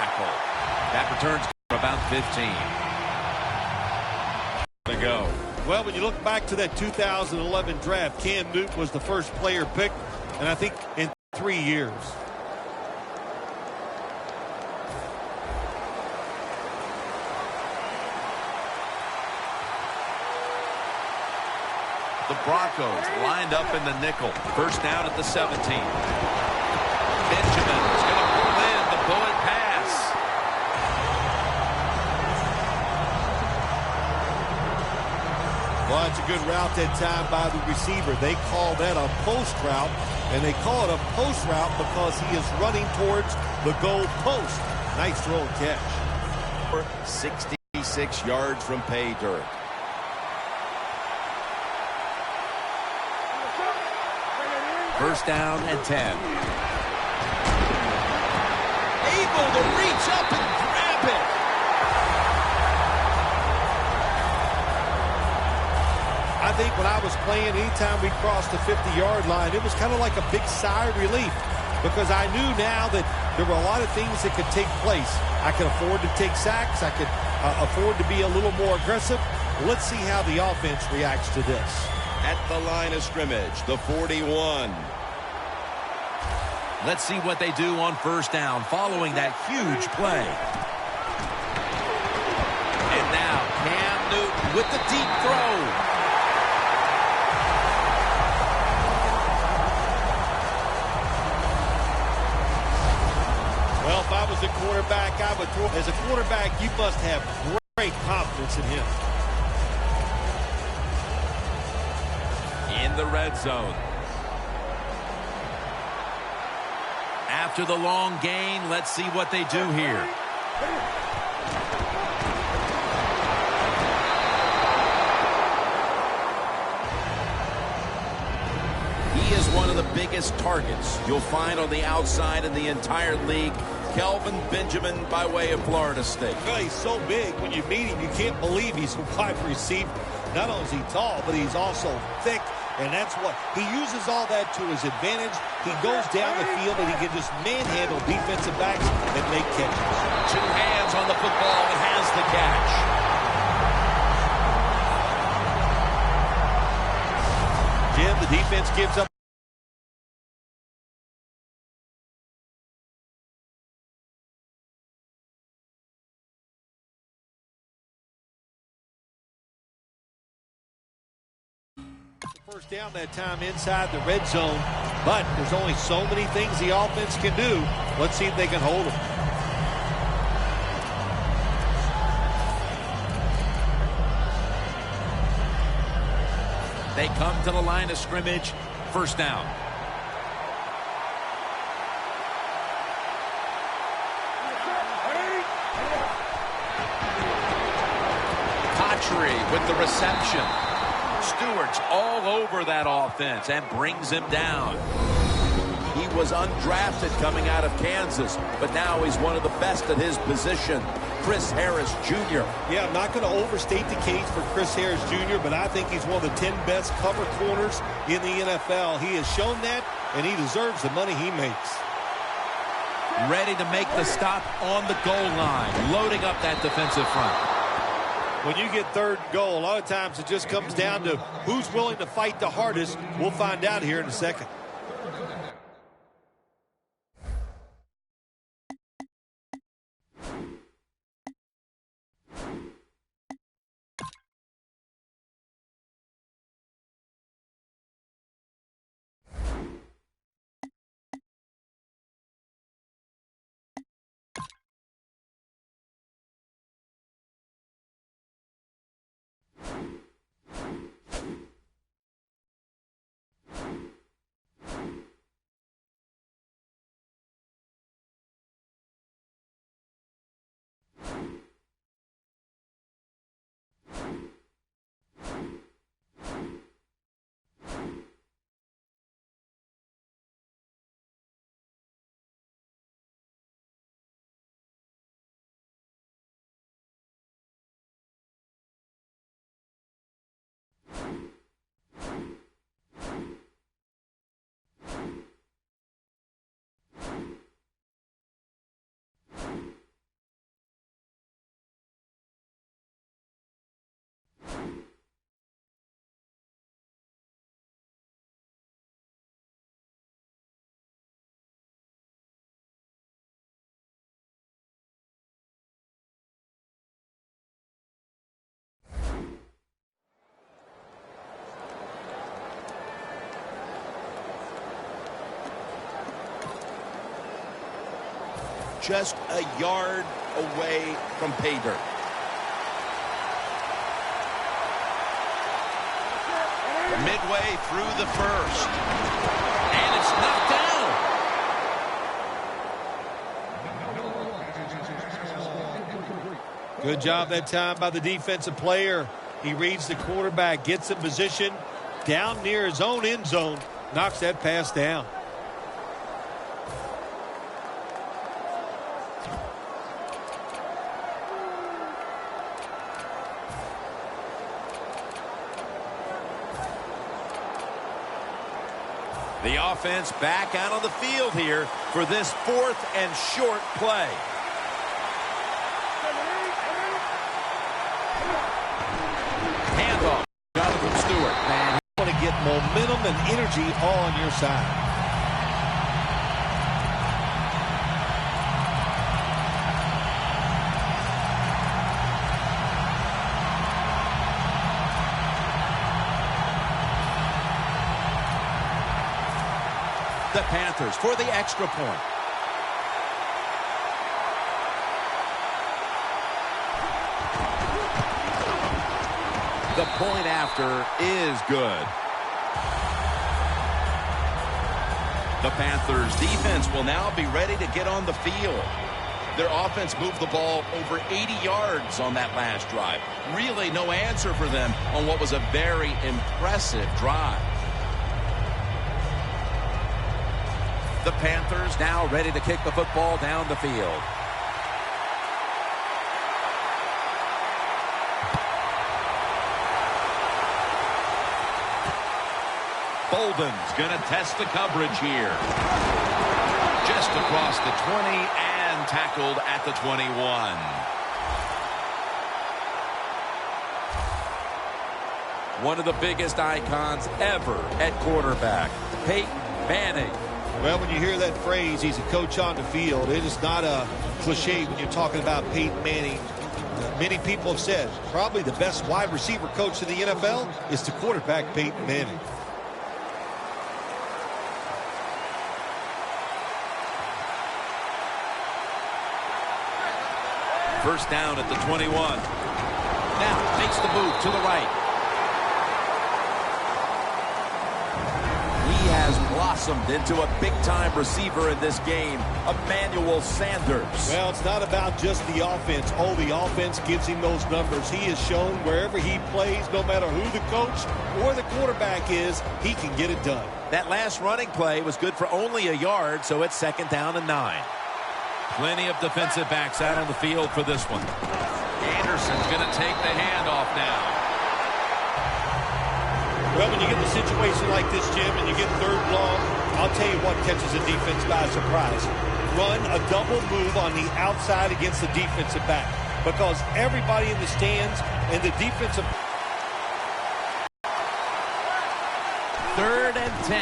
tackle. That returns for about 15. To go. Well, when you look back to that 2011 draft, Cam Newton was the first player picked, and I think in 3 years. The Broncos lined up in the nickel. First down at the 17. Benjamin is going to pull in the bullet pass. Well, it's a good route that time by the receiver. They call that a post route, and they call it a post route because he is running towards the goal post. Nice throw and catch. 66 yards from pay dirt. First down and 10. Able to reach up and grab it. I think when I was playing, anytime we crossed the 50-yard line, it was kind of like a big sigh of relief because I knew now that there were a lot of things that could take place. I could afford to take sacks. I could afford to be a little more aggressive. Let's see how the offense reacts to this. At the line of scrimmage, the 41. Let's see what they do on first down following that huge play. And now Cam Newton with the deep throw. Well, if I was a quarterback, I would throw. As a quarterback, you must have great confidence in him. In the red zone. After the long gain, let's see what they do here. He is one of the biggest targets you'll find on the outside in the entire league. Kelvin Benjamin by way of Florida State. Well, he's so big, when you meet him, you can't believe he's a wide receiver. Not only is he tall, but he's also thick, and that's what he uses all that to his advantage. He goes down the field, and he can just manhandle defensive backs and make catches. 2 hands on the football and has the catch. Jim, the defense gives up. First down that time inside the red zone, but there's only so many things the offense can do. Let's see if they can hold them. They come to the line of scrimmage. First down. Patry with the reception. Stewart's all over that offense and brings him down. He was undrafted coming out of Kansas, but now he's one of the best at his position. Chris Harris Jr. Yeah, I'm not going to overstate the case for Chris Harris Jr., but I think he's one of the 10 best cover corners in the NFL. He has shown that, and he deserves the money he makes. Ready to make the stop on the goal line, loading up that defensive front. When you get third goal, a lot of times it just comes down to who's willing to fight the hardest. We'll find out here in a second. just a yard away from pay dirt. Midway through the first. And it's knocked down. Good job that time by the defensive player. He reads the quarterback, gets in position down near his own end zone, knocks that pass down. The offense back out on the field here for this 4th and short play. Handoff. Jonathan Stewart. Man, you want to get momentum and energy all on your side. The Panthers for the extra point. The point after is good. The Panthers defense will now be ready to get on the field. Their offense moved the ball over 80 yards on that last drive. Really no answer for them on what was a very impressive drive. The Panthers now ready to kick the football down the field. Bolden's going to test the coverage here. Just across the 20 and tackled at the 21. One of the biggest icons ever at quarterback, Peyton Manning. Well, when you hear that phrase, he's a coach on the field, it is not a cliche when you're talking about Peyton Manning. Many people have said probably the best wide receiver coach in the NFL is the quarterback, Peyton Manning. First down at the 21. Now makes the move to the right. He has blossomed into a big-time receiver in this game, Emmanuel Sanders. Well, it's not about just the offense. Oh, the offense gives him those numbers. He has shown wherever he plays, no matter who the coach or the quarterback is, he can get it done. That last running play was good for only a yard, so it's 2nd down and 9. Plenty of defensive backs out on the field for this one. Anderson's going to take the handoff now. Well, when you get in a situation like this, Jim, and you get 3rd long, I'll tell you what catches the defense by surprise. Run a double move on the outside against the defensive back, because everybody in the stands and the defensive... 3rd and 10.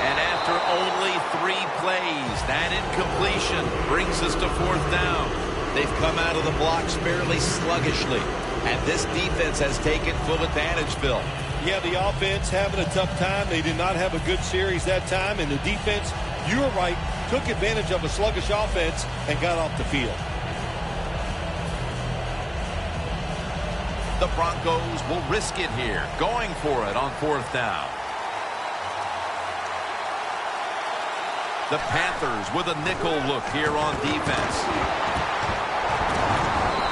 And after only 3 plays, that incompletion brings us to 4th down. They've come out of the blocks fairly sluggishly, and this defense has taken full advantage, Phil. Yeah, the offense having a tough time. They did not have a good series that time, and the defense, you were right, took advantage of a sluggish offense and got off the field. The Broncos will risk it here, going for it on 4th down. The Panthers with a nickel look here on defense.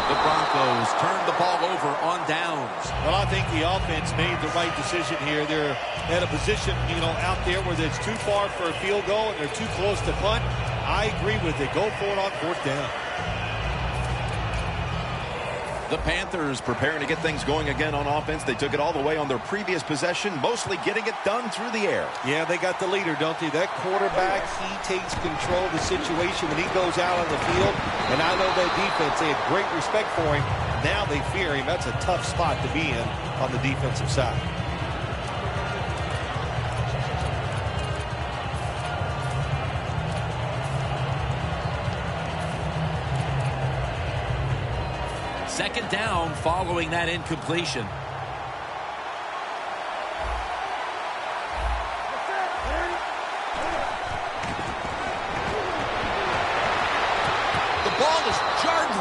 The Broncos turned the ball over on downs. Well, I think the offense made the right decision here. They're at a position, out there where it's too far for a field goal and they're too close to punt. I agree with it. Go for it on 4th down. The Panthers preparing to get things going again on offense. They took it all the way on their previous possession, mostly getting it done through the air. Yeah, they got the leader, don't they? That quarterback, he takes control of the situation when he goes out on the field. And I know that defense, they had great respect for him. Now they fear him. That's a tough spot to be in on the defensive side. Second down following that incompletion.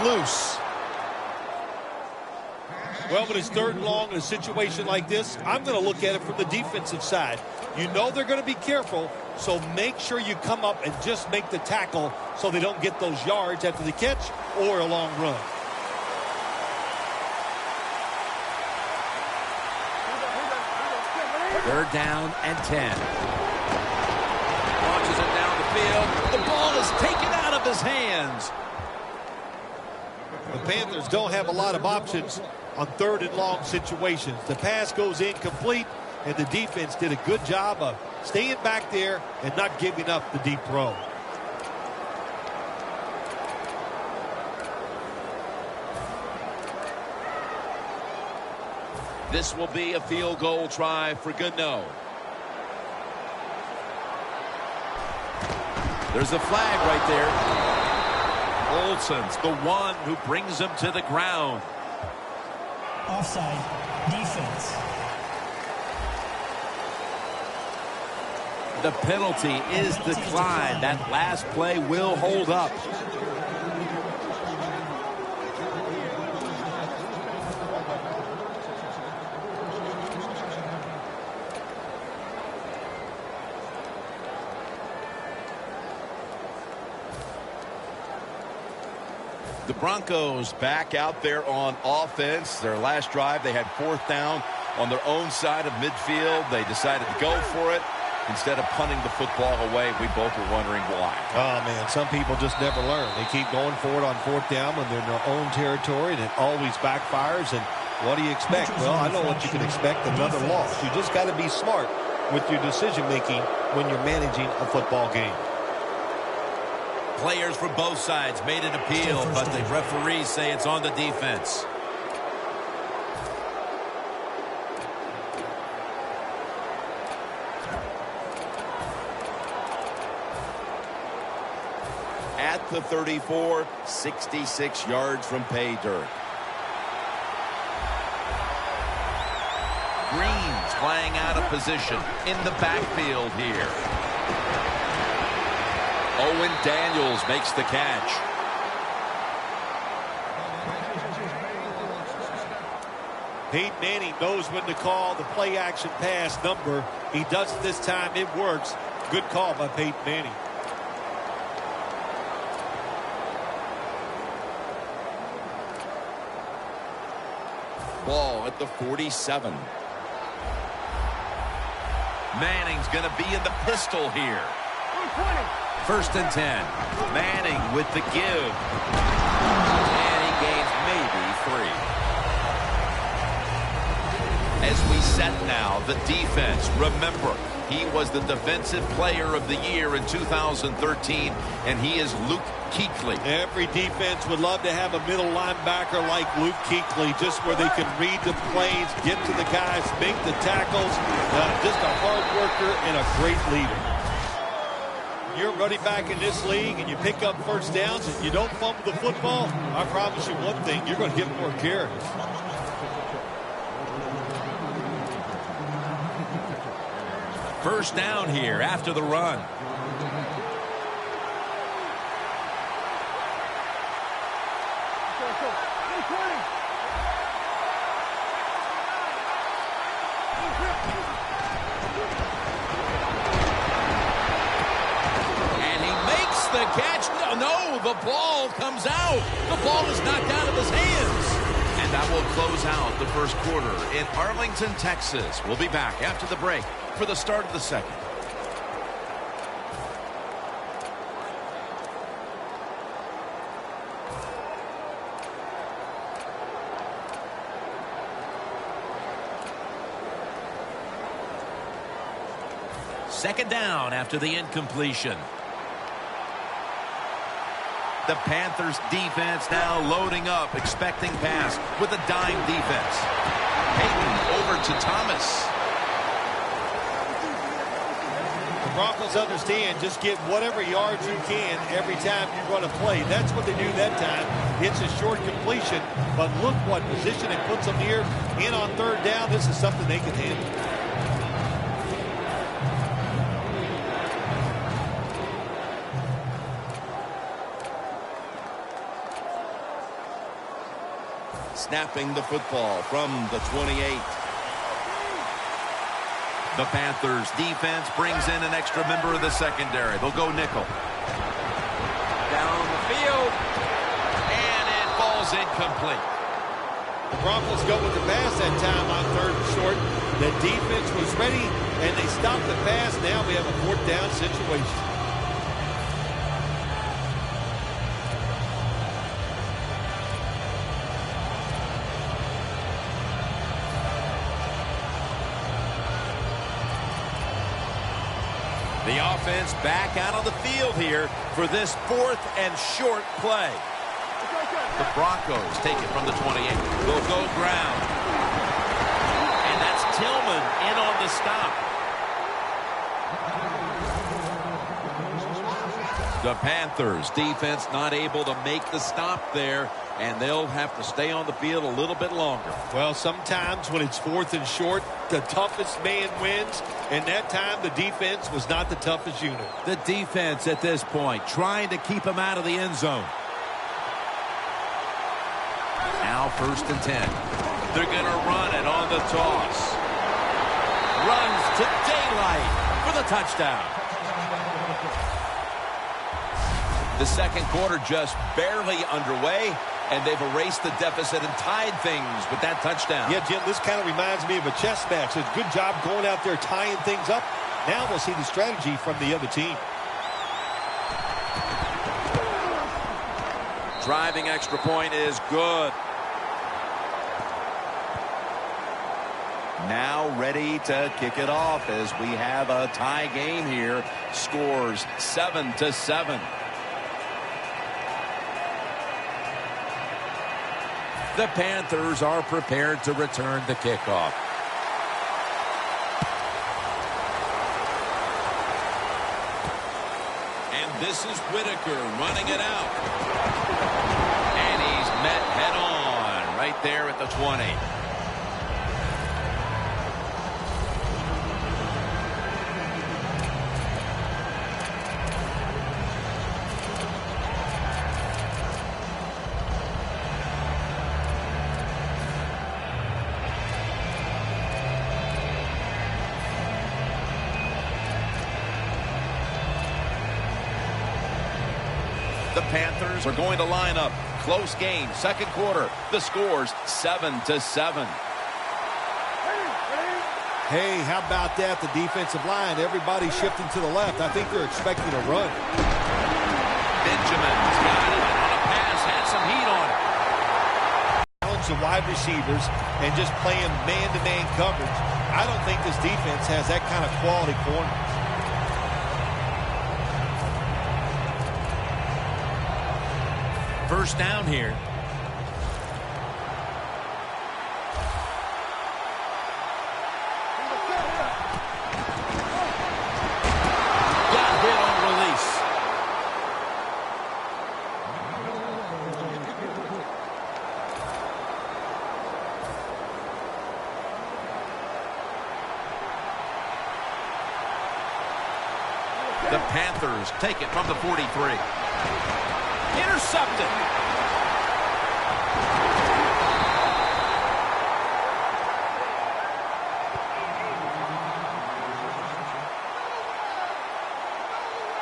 loose. Well, when it's 3rd and long in a situation like this, I'm going to look at it from the defensive side. You know they're going to be careful, so make sure you come up and just make the tackle so they don't get those yards after the catch or a long run. Third down and 10. Launches it down the field. The ball is taken out of his hands. The Panthers don't have a lot of options on 3rd and long situations. The pass goes incomplete, and the defense did a good job of staying back there and not giving up the deep throw. This will be a field goal try for good no. There's a flag right there. Olsen's the one who brings him to the ground. Offside. Defense. The penalty is declined. That last play will hold up. The Broncos back out there on offense. Their last drive, they had 4th down on their own side of midfield. They decided to go for it instead of punting the football away. We both were wondering why. Oh, man, some people just never learn. They keep going for it on 4th down when they're in their own territory, and it always backfires. And what do you expect? Well, I know what you can expect, another loss. You just got to be smart with your decision-making when you're managing a football game. Players from both sides made an appeal, but the referees say it's on the defense. At the 34, 66 yards from pay dirt. Green's flying out of position in the backfield here. Owen Daniels makes the catch. Peyton Manning knows when to call the play-action pass number. He does it this time. It works. Good call by Peyton Manning. Ball at the 47. Manning's going to be in the pistol here. 1st and 10. Manning with the give. And he gains maybe 3. As we set now, the defense, remember, he was the defensive player of the year in 2013, and he is Luke Kuechly. Every defense would love to have a middle linebacker like Luke Kuechly, just where they can read the plays, get to the guys, make the tackles. Just a hard worker and a great leader. You're running back in this league and you pick up 1st downs and you don't fumble the football, I promise you one thing, you're going to get more carries. First down here after the run. The catch. No, the ball comes out. The ball is knocked out of his hands. And that will close out the 1st quarter in Arlington, Texas. We'll be back after the break for the start of the 2nd. Second down after the incompletion. The Panthers defense now loading up, expecting pass with a dime defense. Peyton over to Thomas. The Broncos understand just get whatever yards you can every time you run a play. That's what they do that time. It's a short completion, but look what position it puts them here. In on 3rd down, this is something they can handle. snapping the football from the 28. The Panthers defense brings in an extra member of the secondary. They'll go nickel. Down the field. And it falls incomplete. The Broncos go with the pass that time on 3rd and short. The defense was ready, and they stopped the pass. Now we have a 4th down situation. The offense back out on the field here for this 4th and short play. The Broncos take it from the 28. They'll go ground. And that's Tillman in on the stop. The Panthers defense not able to make the stop there, and they'll have to stay on the field a little bit longer. Well, sometimes when it's 4th and short, the toughest man wins, and that time the defense was not the toughest unit. The defense at this point trying to keep him out of the end zone. Now 1st and 10. They're going to run it on the toss. Runs to daylight for the touchdown. The second quarter just barely underway, and they've erased the deficit and tied things with that touchdown. Yeah, Jim, this kind of reminds me of a chess match. It's a good job going out there tying things up. Now we'll see the strategy from the other team. Driving extra point is good. Now ready to kick it off as we have a tie game here. Scores 7-7. The Panthers are prepared to return the kickoff. And this is Whitaker running it out. And he's met head on right there at the 20. The Panthers are going to line up. Close game, second quarter. The score's 7-7. Hey, how about that? The defensive line, everybody shifting to the left. I think they're expecting a run. Benjamin's got it on a pass, had some heat on it. Challenge the wide receivers and just playing man-to-man coverage. I don't think this defense has that kind of quality corner. First down here. Got hit on release. The Panthers take it from the 43. Intercepted.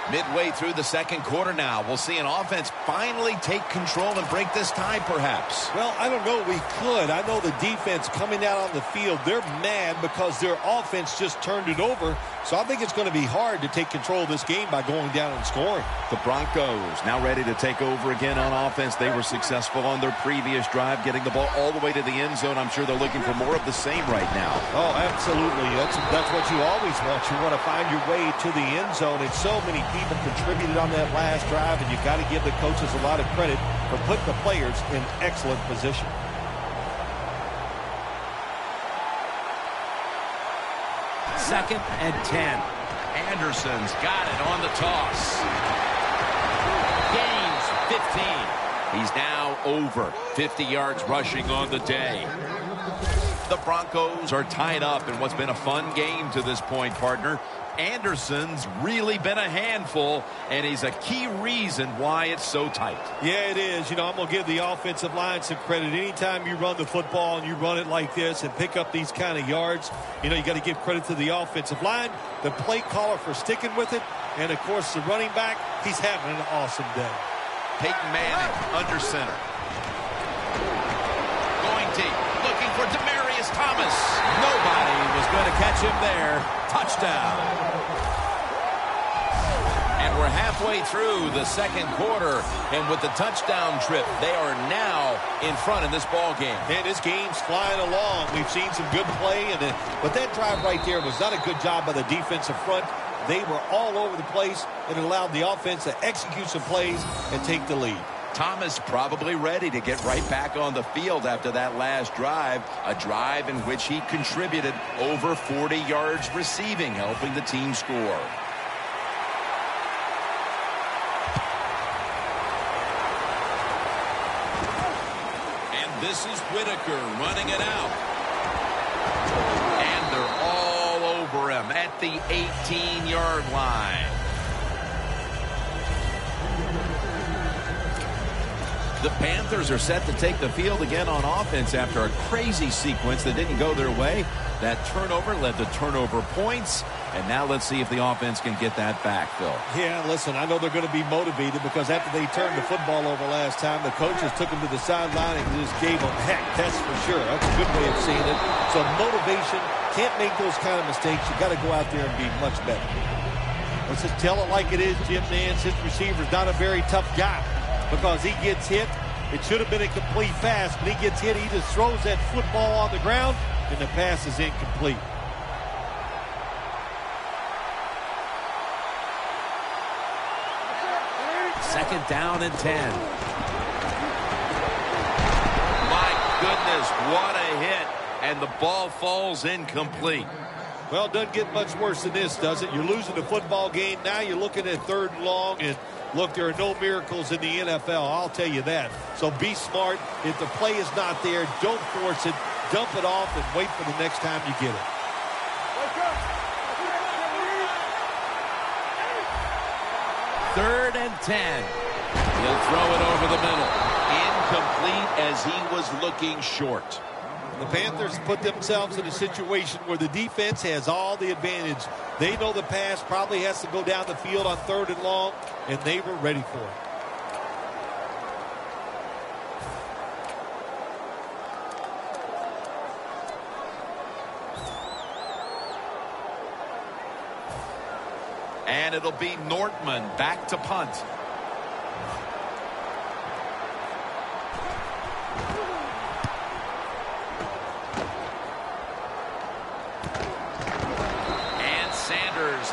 Midway through the second quarter now, we'll see an offense finally take control and break this tie, perhaps. Well, I don't know. We could. I know the defense coming out on the field, they're mad because their offense just turned it over. So I think it's going to be hard to take control of this game by going down and scoring. The Broncos now ready to take over again on offense. They were successful on their previous drive, getting the ball all the way to the end zone. I'm sure they're looking for more of the same right now. Oh, absolutely. That's what you always want. You want to find your way to the end zone, and so many people contributed on that last drive, and you've got to give the coaches a lot of credit for putting the players in excellent position. Second and 10. Anderson's got it on the toss. Gains 15. He's now over 50 yards rushing on the day. The Broncos are tied up in what's been a fun game to this point, partner. Anderson's really been a handful, and he's a key reason why it's so tight. Yeah, it is. You know, I'm going to give the offensive line some credit. Anytime you run the football and you run it like this and pick up these kind of yards, you know, you got to give credit to the offensive line, the play caller for sticking with it, and, of course, the running back, he's having an awesome day. Peyton Manning under center. Going deep, looking for Demaryius Thomas. Nobody was going to catch him there. Touchdown. And we're halfway through the second quarter, and with the touchdown trip, they are now in front in this ball game. Man, this game's flying along. We've seen some good play, but that drive right there was not a good job by the defensive front. They were all over the place and allowed the offense to execute some plays and take the lead. Thomas probably ready to get right back on the field after that last drive, a drive in which he contributed over 40 yards receiving, helping the team score. And this is Whitaker running it out. And they're all over him at the 18-yard line. The Panthers are set to take the field again on offense after a crazy sequence that didn't go their way. That turnover led to turnover points. And now let's see if the offense can get that back, Phil. Yeah, listen, I know they're going to be motivated because after they turned the football over last time, the coaches took them to the sideline and just gave them heck. That's for sure. That's a good way of seeing it. So motivation, can't make those kind of mistakes. You got to go out there and be much better. Let's just tell it like it is, Jim Nance. This receiver's not a very tough guy. Because he gets hit, it should have been a complete pass, but he gets hit, he just throws that football on the ground, and the pass is incomplete. Second down and 10. My goodness, what a hit, and the ball falls incomplete. Well, it doesn't get much worse than this, does it? You're losing the football game. Now you're looking at third and long, and look, there are no miracles in the NFL, I'll tell you that. So be smart. If the play is not there, don't force it. Dump it off and wait for the next time you get it. Third and 10. He'll throw it over the middle. Incomplete as he was looking short. The Panthers put themselves in a situation where the defense has all the advantage. They know the pass probably has to go down the field on third and long, and they were ready for it. And it'll be Nortman back to punt.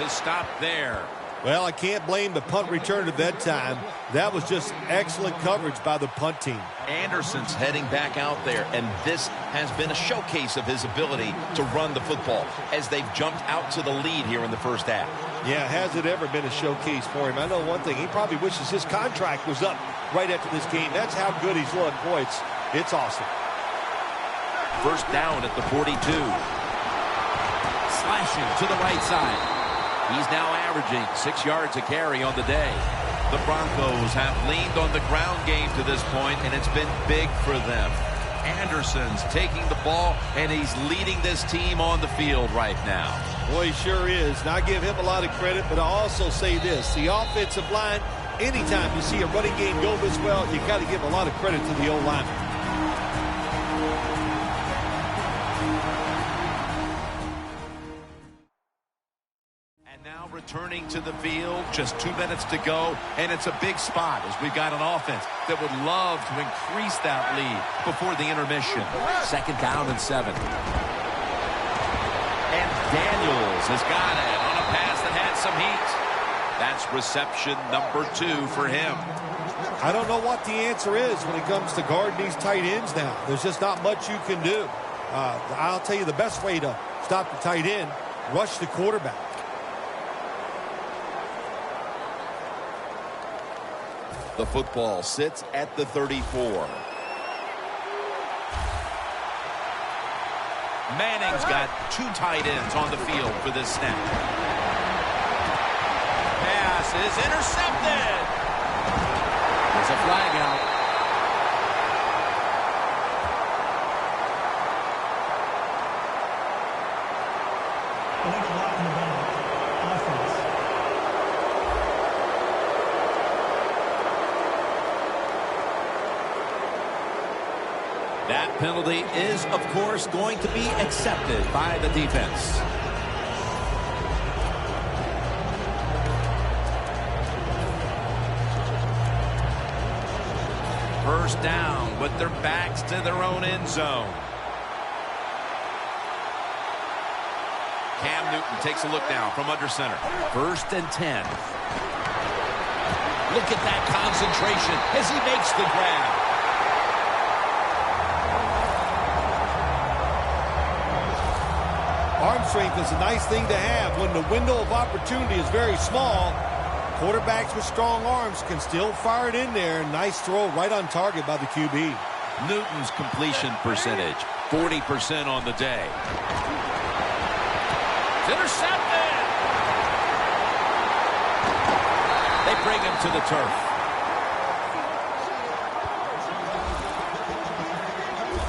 Is stopped there. Well, I can't blame the punt return at that time. That was just excellent coverage by the punt team. Anderson's heading back out there, and this has been a showcase of his ability to run the football as they've jumped out to the lead here in the first half. Yeah, has it ever been a showcase for him? I know one thing, he probably wishes his contract was up right after this game. That's how good he's looked. Boy, it's awesome. First down at the 42. Slashing to the right side. He's now averaging 6 yards a carry on the day. The Broncos have leaned on the ground game to this point, and it's been big for them. Anderson's taking the ball, and he's leading this team on the field right now. Boy, he sure is. And I give him a lot of credit, but I also say this. The offensive line, anytime you see a running game go this well, you got to give a lot of credit to the O-lineman. Returning to the field, just 2 minutes to go, and it's a big spot as we've got an offense that would love to increase that lead before the intermission. Second down and 7. And Daniels has got it on a pass that had some heat. That's reception number 2 for him. I don't know what the answer is when it comes to guarding these tight ends now. There's just not much you can do. I'll tell you the best way to stop the tight end, rush the quarterback. The football sits at the 34. Manning's got 2 tight ends on the field for this snap. Pass is intercepted. There's a flag out. That penalty is, of course, going to be accepted by the defense. First down with their backs to their own end zone. Cam Newton takes a look now from under center. 1st and 10. Look at that concentration as he makes the grab. Arm strength is a nice thing to have when the window of opportunity is very small. Quarterbacks with strong arms can still fire it in there. Nice throw right on target by the QB. Newton's completion percentage, 40% on the day. It's intercepted. They bring him to the turf.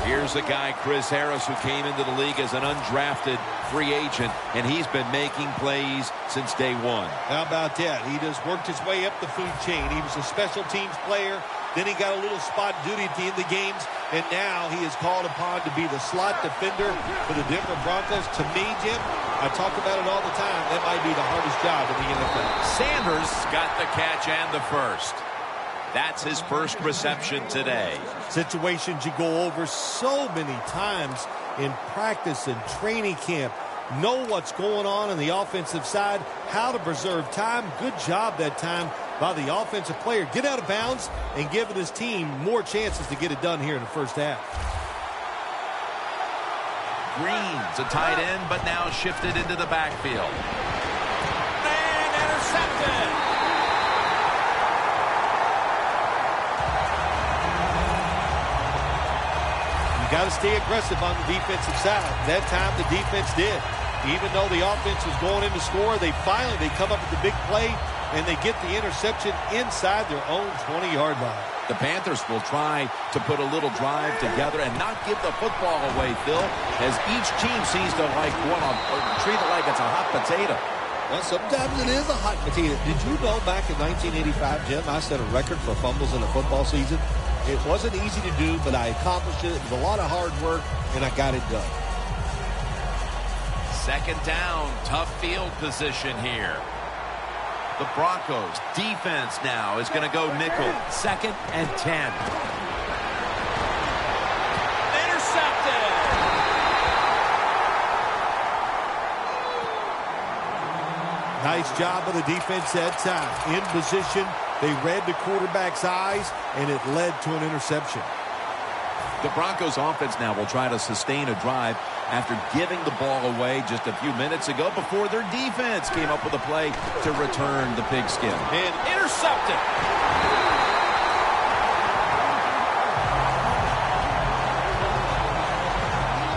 Here's a guy, Chris Harris, who came into the league as an undrafted free agent, and he's been making plays since day one. How about that? He just worked his way up the food chain. He was a special teams player. Then he got a little spot duty at the end of the games, and now he is called upon to be the slot defender for the Denver Broncos. To me, Jim, I talk about it all the time. That might be the hardest job in the NFL. Sanders got the catch and the first. That's his first reception today. Situations you go over so many times in practice and training camp. Know what's going on the offensive side, how to preserve time. Good job that time by the offensive player. Get out of bounds and giving his team more chances to get it done here in the first half. Green's a tight end, but now shifted into the backfield. And intercepted. You got to stay aggressive on the defensive side. That time the defense did. Even though the offense was going in to score, they come up with the big play, and they get the interception inside their own 20-yard line. The Panthers will try to put a little drive together and not give the football away, Phil, as each team seems to treat it like it's a hot potato. Well, sometimes it is a hot potato. Did you know back in 1985, Jim, I set a record for fumbles in a football season? It wasn't easy to do, but I accomplished it. It was a lot of hard work, and I got it done. 2nd down, tough field position here. The Broncos defense now is going to go nickel. 2nd and 10. Intercepted. Nice job of the defense that time. In position, they read the quarterback's eyes, and it led to an interception. The Broncos offense now will try to sustain a drive after giving the ball away just a few minutes ago before their defense came up with a play to return the pigskin. And intercepted.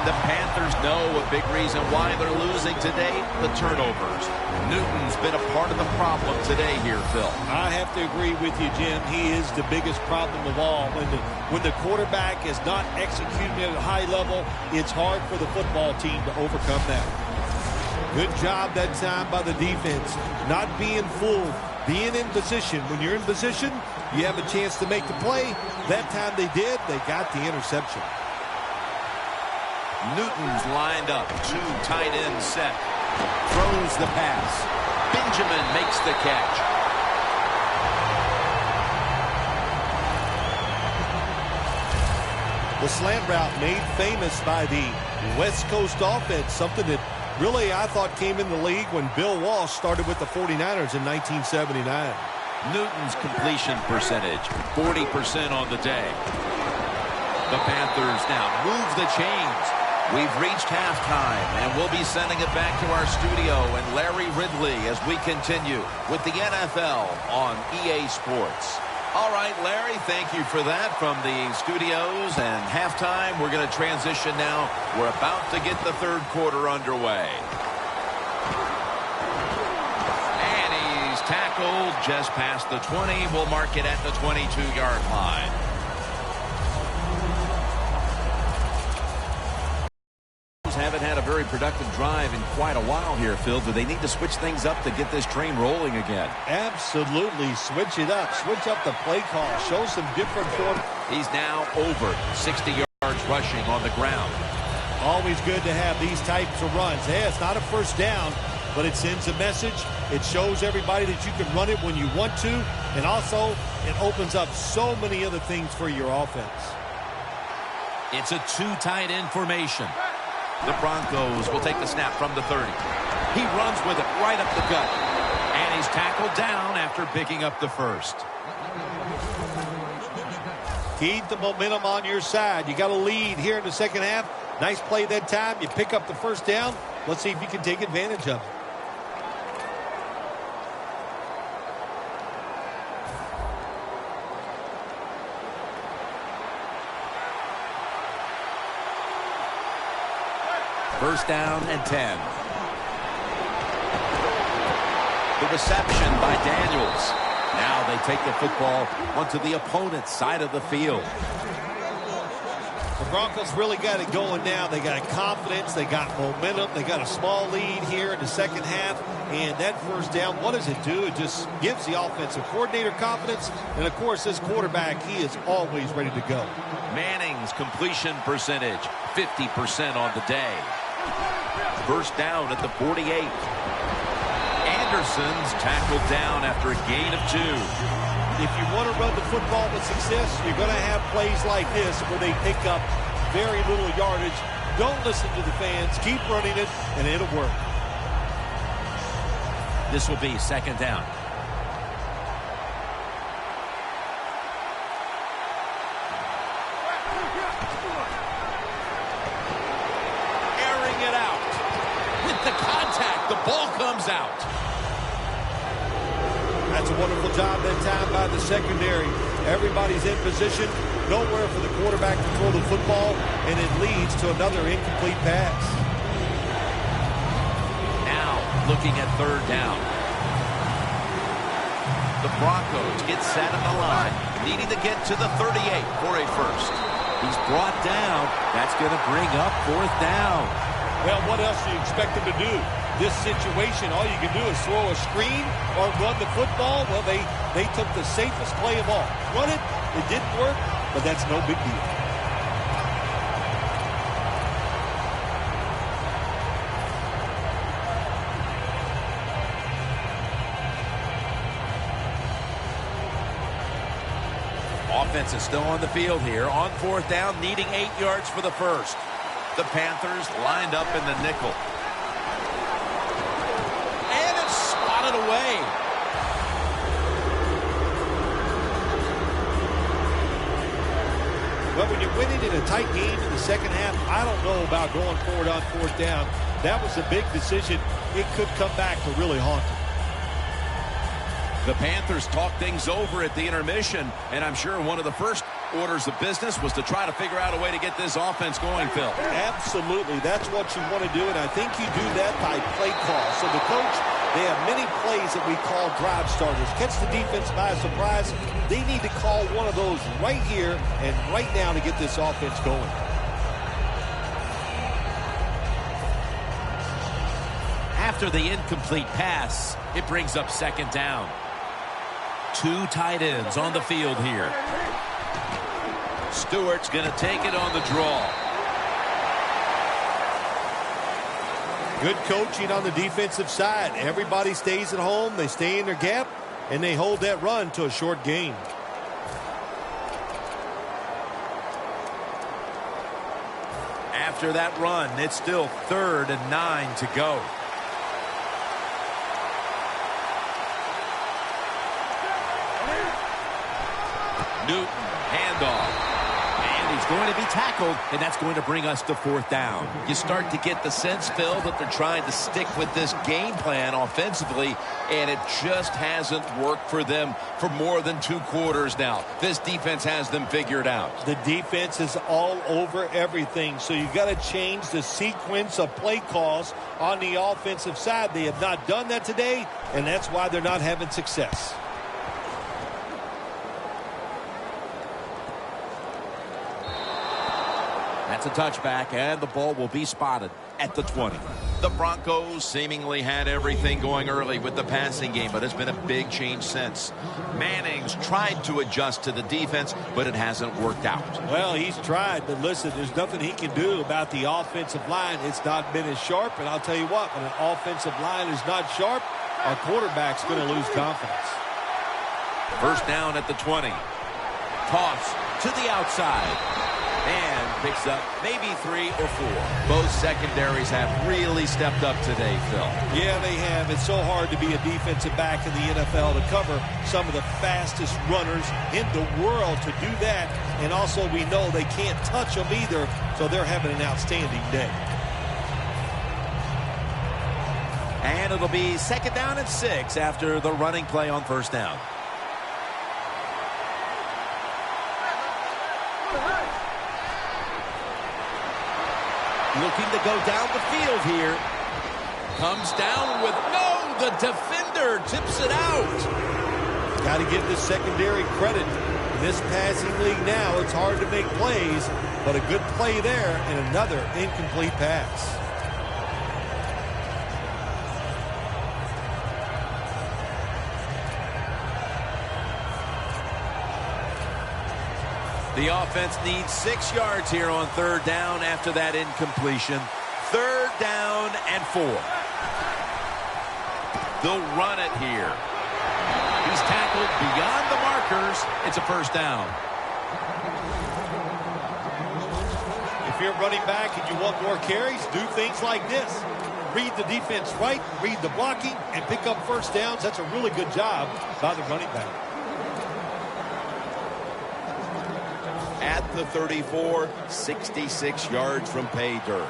The Panthers know a big reason why they're losing today, the turnovers. Newton's been a part of the problem today here, Phil. I have to agree with you, Jim. He is the biggest problem of all. When the quarterback is not executing at a high level, it's hard for the football team to overcome that. Good job that time by the defense. Not being fooled, being in position. When you're in position, you have a chance to make the play. That time they did. They got the interception. Newton's lined up. 2 tight ends set. Throws the pass. Benjamin makes the catch. The slant route made famous by the West Coast offense, something that really I thought came in the league when Bill Walsh started with the 49ers in 1979. Newton's completion percentage, 40% on the day. The Panthers now move the chains. We've reached halftime, and we'll be sending it back to our studio and Larry Ridley as we continue with the NFL on EA Sports. All right, Larry, thank you for that from the studios. And halftime, we're going to transition now. We're about to get the third quarter underway. And he's tackled just past the 20. We'll mark it at the 22-yard line. Haven't had a very productive drive in quite a while here, Phil. Do they need to switch things up to get this train rolling again? Absolutely. Switch it up. Switch up the play call. Show some different form. He's now over 60 yards rushing on the ground. Always good to have these types of runs. Hey, it's not a first down, but it sends a message. It shows everybody that you can run it when you want to, and also it opens up so many other things for your offense. It's a two tight end formation. The Broncos will take the snap from the 30. He runs with it right up the gut. And he's tackled down after picking up the first. Keep the momentum on your side. You got a lead here in the second half. Nice play that time. You pick up the first down. Let's see if you can take advantage of it. First down and 10. The reception by Daniels. Now they take the football onto the opponent's side of the field. The Broncos really got it going now. They got confidence. They got momentum. They got a small lead here in the second half. And that first down, what does it do? It just gives the offensive coordinator confidence. And, of course, this quarterback, he is always ready to go. Manning's completion percentage, 50% on the day. First down at the 48. Anderson's tackled down after a gain of 2. If you want to run the football with success, you're going to have plays like this where they pick up very little yardage. Don't listen to the fans. Keep running it, and it'll work. This will be second down. The ball comes out. That's a wonderful job that time by the secondary. Everybody's in position. Nowhere for the quarterback to throw the football, and it leads to another incomplete pass. Now looking at third down. The Broncos get set on the line, needing to get to the 38 for a first. He's brought down. That's going to bring up fourth down. Well, what else do you expect him to do? This situation, all you can do is throw a screen or run the football. Well, they took the safest play of all. Run it. It didn't work, but that's no big deal. Offense is still on the field here. On fourth down, needing 8 yards for the first. The Panthers lined up in the nickel. And it's swatted away. But when you're winning in a tight game in the second half, I don't know about going forward on fourth down. That was a big decision. It could come back to really haunt them. The Panthers talked things over at the intermission, and I'm sure one of the first orders of business was to try to figure out a way to get this offense going, Phil. Absolutely. That's what you want to do, and I think you do that by play call. So the coach, they have many plays that we call drive starters. Catch the defense by surprise. They need to call one of those right here and right now to get this offense going. After the incomplete pass, it brings up second down. 2 tight ends on the field here. Stewart's going to take it on the draw. Good coaching on the defensive side. Everybody stays at home. They stay in their gap, and they hold that run to a short gain. After that run, it's still 3rd and 9 to go. Newton, handoff. And And he's going to be tackled, and that's going to bring us to fourth down. You start to get the sense, Phil, that they're trying to stick with this game plan offensively, and it just hasn't worked for them for more than 2 quarters now. This defense has them figured out. The defense is all over everything, so you got to change the sequence of play calls on the offensive side. They have not done that today, and that's why they're not having success. That's a touchback, and the ball will be spotted at the 20. The Broncos seemingly had everything going early with the passing game, but it's been a big change since. Manning's tried to adjust to the defense, but it hasn't worked out. Well, he's tried, but listen, there's nothing he can do about the offensive line. It's not been as sharp, and I'll tell you what, when an offensive line is not sharp, our quarterback's going to lose confidence. First down at the 20. Toss to the outside. And picks up maybe 3 or 4. Both secondaries have really stepped up today, Phil. Yeah, they have. It's so hard to be a defensive back in the NFL to cover some of the fastest runners in the world to do that. And also we know they can't touch them either, so they're having an outstanding day. And it'll be second down and 6 after the running play on first down. Looking to go down the field here. Comes down with the defender tips it out. Got to give this secondary credit. In this passing league now, it's hard to make plays, but a good play there and another incomplete pass. The offense needs 6 yards here on third down after that incompletion. Third down and 4. They'll run it here. He's tackled beyond the markers. It's a first down. If you're running back and you want more carries, do things like this. Read the defense right, read the blocking, and pick up first downs. That's a really good job by the running back. At the 34, 66 yards from pay dirt.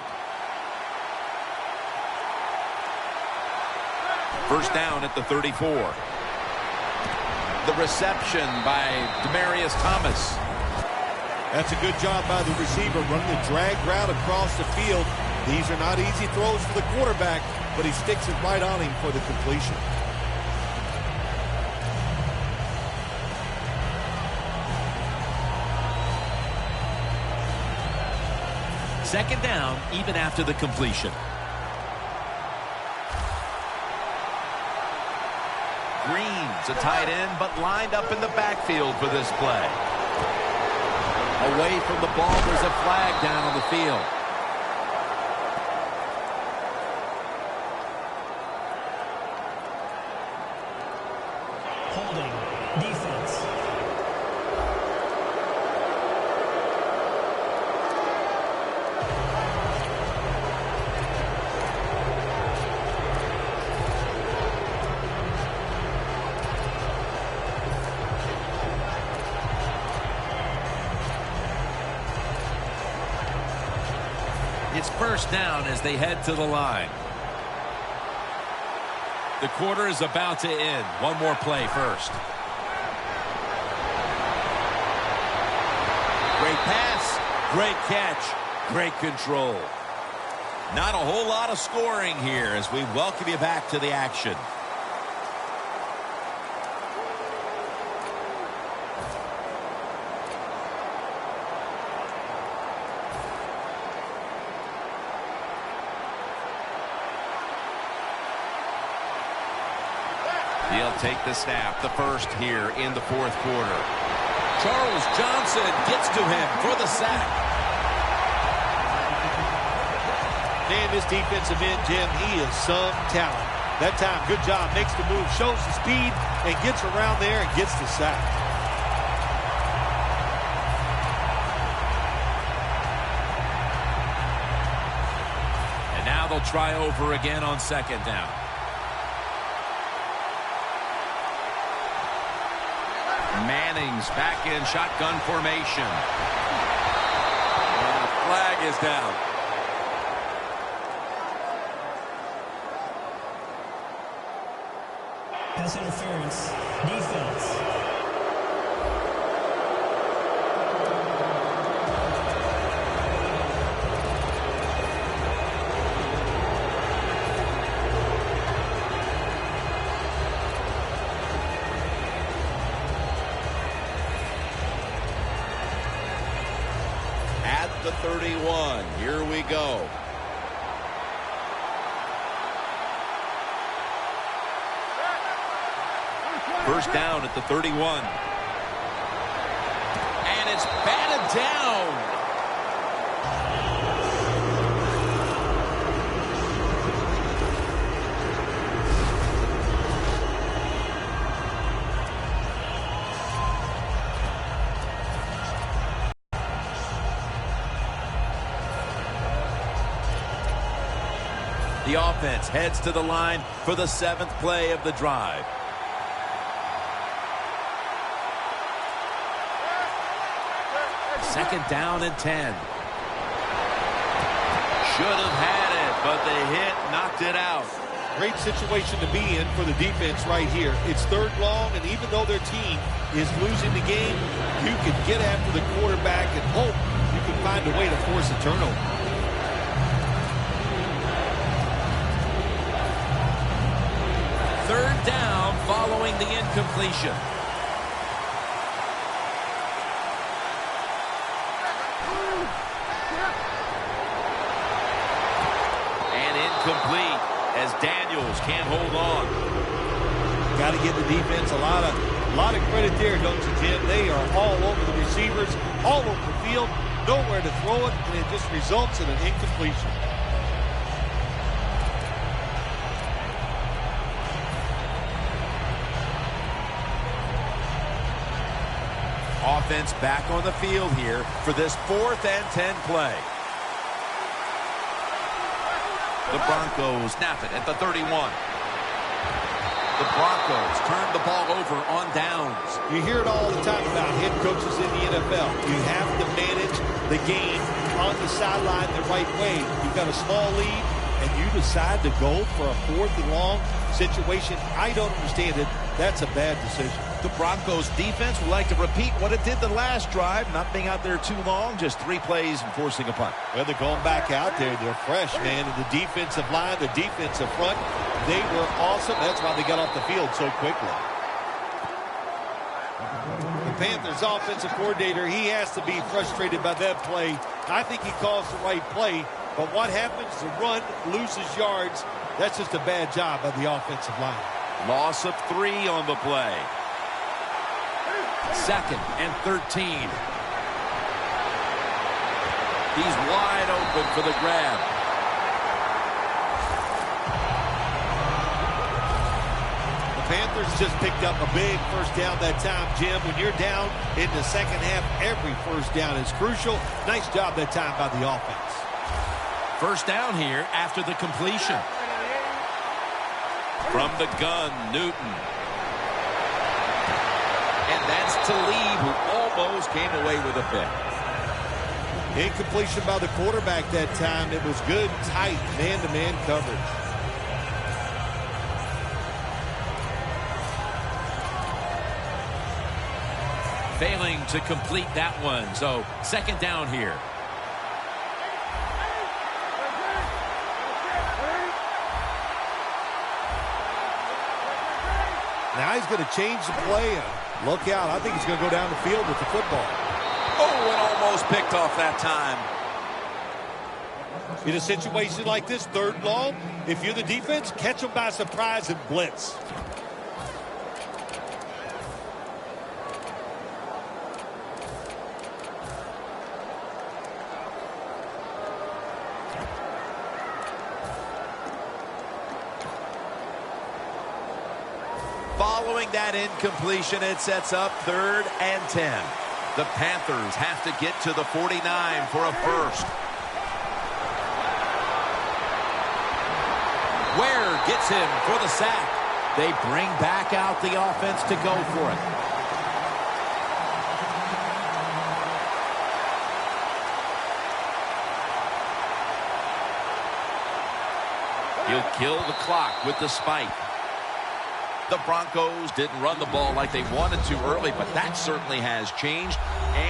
First down at the 34. The reception by Demaryius Thomas. That's a good job by the receiver, running the drag route across the field. These are not easy throws for the quarterback, but he sticks it right on him for the completion. Second down, even after the completion. Green's a tight end, but lined up in the backfield for this play. Away from the ball, there's a flag down on the field. Holding. Defense. It's first down as they head to the line. The quarter is about to end. One more play first. Great pass, great catch, great control. Not a whole lot of scoring here as we welcome you back to the action. He'll take the snap, the first here in the fourth quarter. Charles Johnson gets to him for the sack. Man, this defensive end, Jim, he is some talent. That time, good job, makes the move, shows the speed, and gets around there and gets the sack. And now they'll try over again on second down. Manning's back in shotgun formation. flag is down. Pass interference. Defense. At the 31. Here we go. First down at the 31. And it's batted down. The offense heads to the line for the 7th play of the drive. Second down and 10. Should have had it, but the hit knocked it out. Great situation to be in for the defense right here. It's 3rd long, and even though their team is losing the game, you can get after the quarterback and hope you can find a way to force a turnover. Third down following the incompletion. And incomplete as Daniels can't hold on. Got to give the defense a lot of credit there, don't you, Jim? They are all over the receivers, all over the field, nowhere to throw it, and it just results in an incompletion. Offense back on the field here for this 4th and 10 play. The Broncos snap it at the 31. The Broncos turn the ball over on downs. You hear it all the time about head coaches in the NFL. You have to manage the game on the sideline the right way. You've got a small lead, and you decide to go for a 4th and long situation. I don't understand it. That's a bad decision. The Broncos defense would like to repeat what it did the last drive, not being out there too long, just 3 plays and forcing a punt. Well, they're going back out there. They're fresh, man. And the defensive line, the defensive front, they were awesome. That's why they got off the field so quickly. The Panthers offensive coordinator, he has to be frustrated by that play. I think he calls the right play, but what happens? The run loses yards. That's just a bad job by the offensive line. Loss of 3 on the play. 2nd and 13. He's wide open for the grab. The Panthers just picked up a big first down that time, Jim. When you're down in the second half, every first down is crucial. Nice job that time by the offense. First down here after the completion. From the gun, Newton. And that's Talib, who almost came away with a pick. Incompletion by the quarterback that time. It was good, tight, man-to-man coverage. Failing to complete that one, so second down here. Now he's going to change the play. Look out. I think he's going to go down the field with the football. Oh, and almost picked off that time. In a situation like this, 3rd long, if you're the defense, catch them by surprise and blitz. Following that incompletion, it sets up 3rd and 10. The Panthers have to get to the 49 for a first. Ware gets him for the sack. They bring back out the offense to go for it. to kill the clock with the spike. The Broncos didn't run the ball like they wanted to early, but that certainly has changed.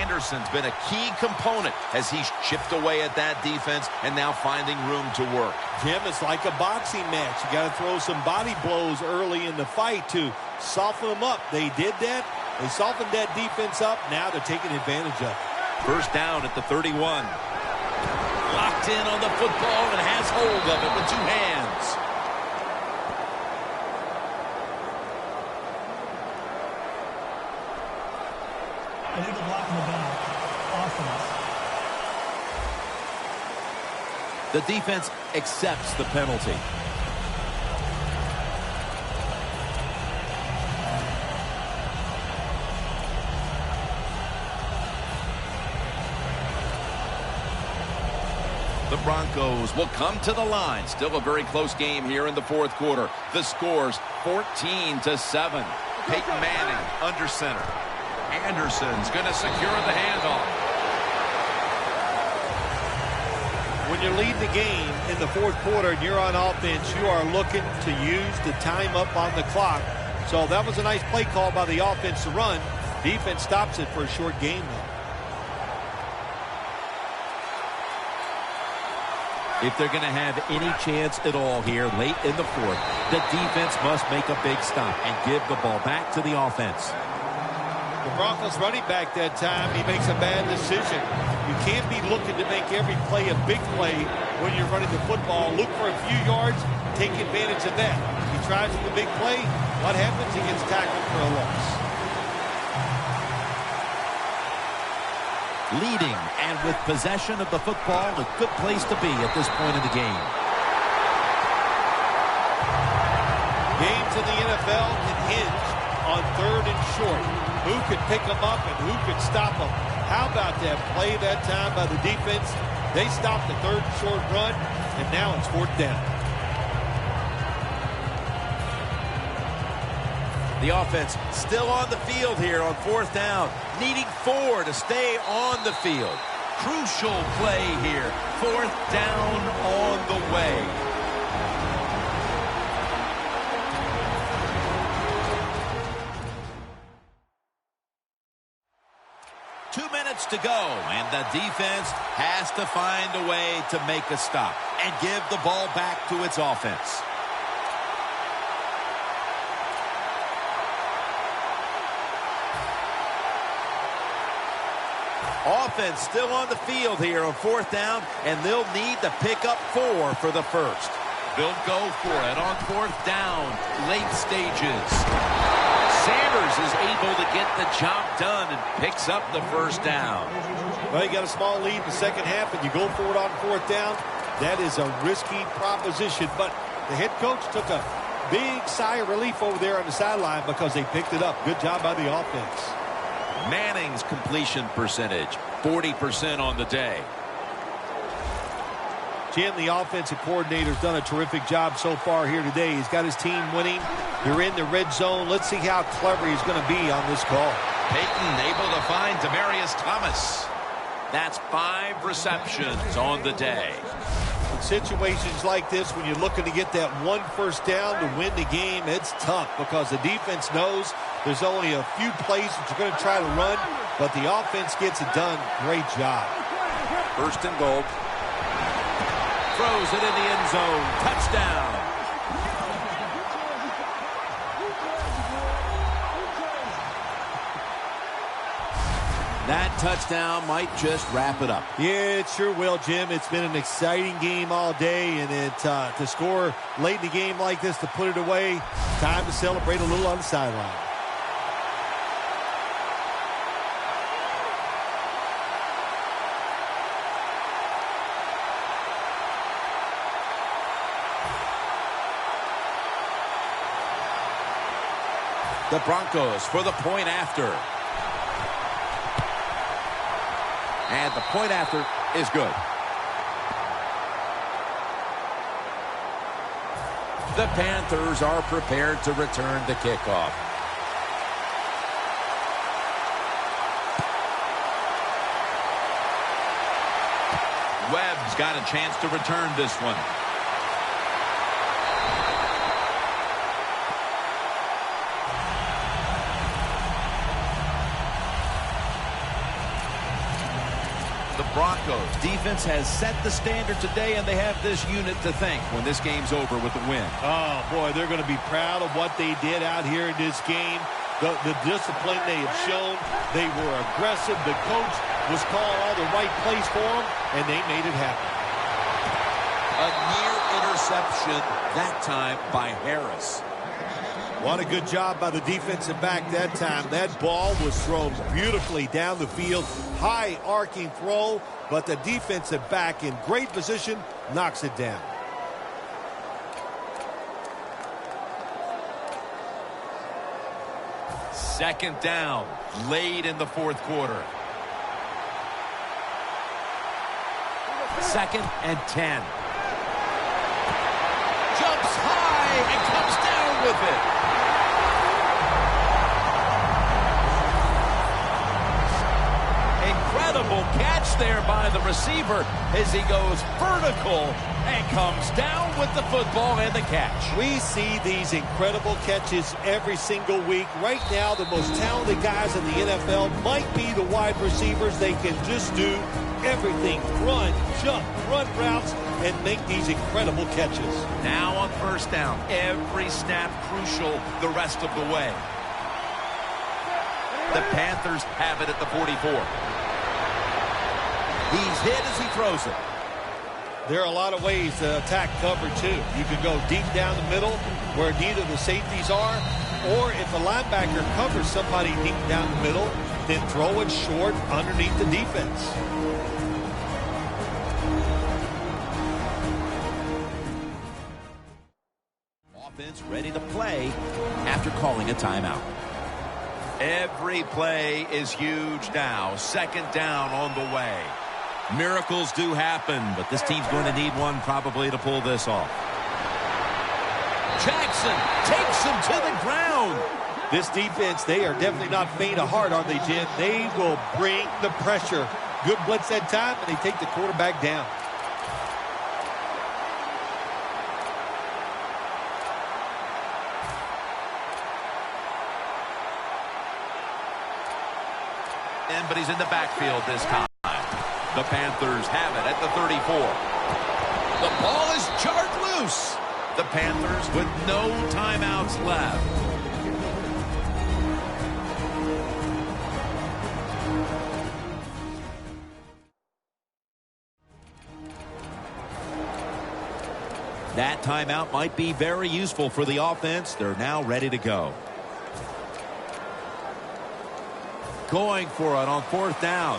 Anderson's been a key component as he's chipped away at that defense and now finding room to work. Jim, it's like a boxing match. You got to throw some body blows early in the fight to soften them up. They did that. They softened that defense up. Now they're taking advantage of it. First down at the 31. Locked in on the football and has hold of it with two hands. Illegal block in the back. Offense. The defense accepts the penalty. The Broncos will come to the line. Still a very close game here in the fourth quarter. The score's 14-7. Peyton Manning under center. Anderson's going to secure the handoff. When you're leading the game in the fourth quarter and you're on offense, you are looking to use the time up on the clock. So that was a nice play call by the offense to run. Defense stops it for a short game, though. If they're going to have any chance at all here late in the fourth, the defense must make a big stop and give the ball back to the offense. The Broncos running back that time, he makes a bad decision. You can't be looking to make every play a big play when you're running the football. Look for a few yards, take advantage of that. He tries for the big play. What happens? He gets tackled for a loss. Leading and with possession of the football, a good place to be at this point in the game. Games in the NFL can hinge on third and short. Who could pick them up and who could stop them? How about that play that time by the defense? They stopped the third and short run, and now it's fourth down. The offense still on the field here on fourth down, needing 4 to stay on the field. Crucial play here. Fourth down on the way. To go, and the defense has to find a way to make a stop and give the ball back to its offense. Offense still on the field here on fourth down, and they'll need to pick up 4 for the first. They'll go for it on fourth down, late stages. Sanders is able to get the job done and picks up the first down. Well, you got a small lead in the second half, and you go for it on fourth down. That is a risky proposition, but the head coach took a big sigh of relief over there on the sideline because they picked it up. Good job by the offense. Manning's completion percentage, 40% on the day. Jim, the offensive coordinator's done a terrific job so far here today. He's got his team winning. They're in the red zone. Let's see how clever he's going to be on this call. Peyton able to find Demaryius Thomas. That's 5 receptions on the day. In situations like this, when you're looking to get that one first down to win the game, it's tough because the defense knows there's only a few plays that you're going to try to run, but the offense gets it done. Great job. First and goal. Throws it in the end zone. Touchdown. That touchdown might just wrap it up. Yeah, it sure will, Jim. It's been an exciting game all day, and to score late in the game like this, to put it away, time to celebrate a little on the sideline. The Broncos for the point after. And the point after is good. The Panthers are prepared to return the kickoff. Webb's got a chance to return this one. the Broncos. Defense has set the standard today, and they have this unit to thank when this game's over with a win. Oh, boy, they're going to be proud of what they did out here in this game. The discipline they have shown. They were aggressive. The coach was calling all the right plays for them, and they made it happen. A near interception, that time by Harris. What a good job by the defensive back that time. That ball was thrown beautifully down the field. High arcing throw, but the defensive back in great position knocks it down. Second down, late in the fourth quarter. 2nd and 10. Jumps high and comes down with it. Incredible catch there by the receiver as he goes vertical and comes down with the football and the catch. We see these incredible catches every single week. Right now, the most talented guys in the NFL might be the wide receivers. They can just do everything. Run, jump, run routes, and make these incredible catches. Now on first down, every snap crucial the rest of the way. The Panthers have it at the 44. He's hit as he throws it. There are a lot of ways to attack cover, too. You can go deep down the middle where neither the safeties are, or if a linebacker covers somebody deep down the middle, then throw it short underneath the defense. Offense ready to play after calling a timeout. Every play is huge now. Second down on the way. Miracles do happen, but this team's going to need one probably to pull this off. Jackson takes him to the ground. This defense, they are definitely not faint of heart, are they, Jim? They will bring the pressure. Good blitz that time, and they take the quarterback down. But he's in the backfield this time. The Panthers have it at the 34. The ball is jarred loose. The Panthers with no timeouts left. That timeout might be very useful for the offense. They're now ready to go. Going for it on fourth down.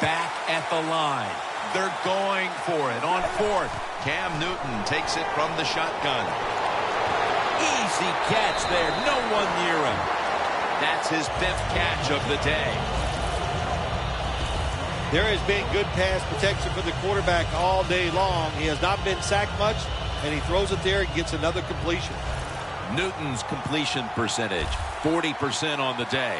Back at the line. They're going for it on fourth. Cam Newton takes it from the shotgun. Easy catch there. No one near him. That's his 5th catch of the day. There has been good pass protection for the quarterback all day long. He has not been sacked much, and he throws it there and gets another completion. Newton's completion percentage, 40% on the day.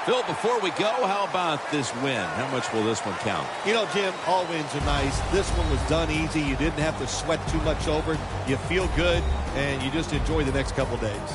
Phil, before we go, how about this win? How much will this one count? You know, Jim, all wins are nice. This one was done easy. You didn't have to sweat too much over it. You feel good, and you just enjoy the next couple days.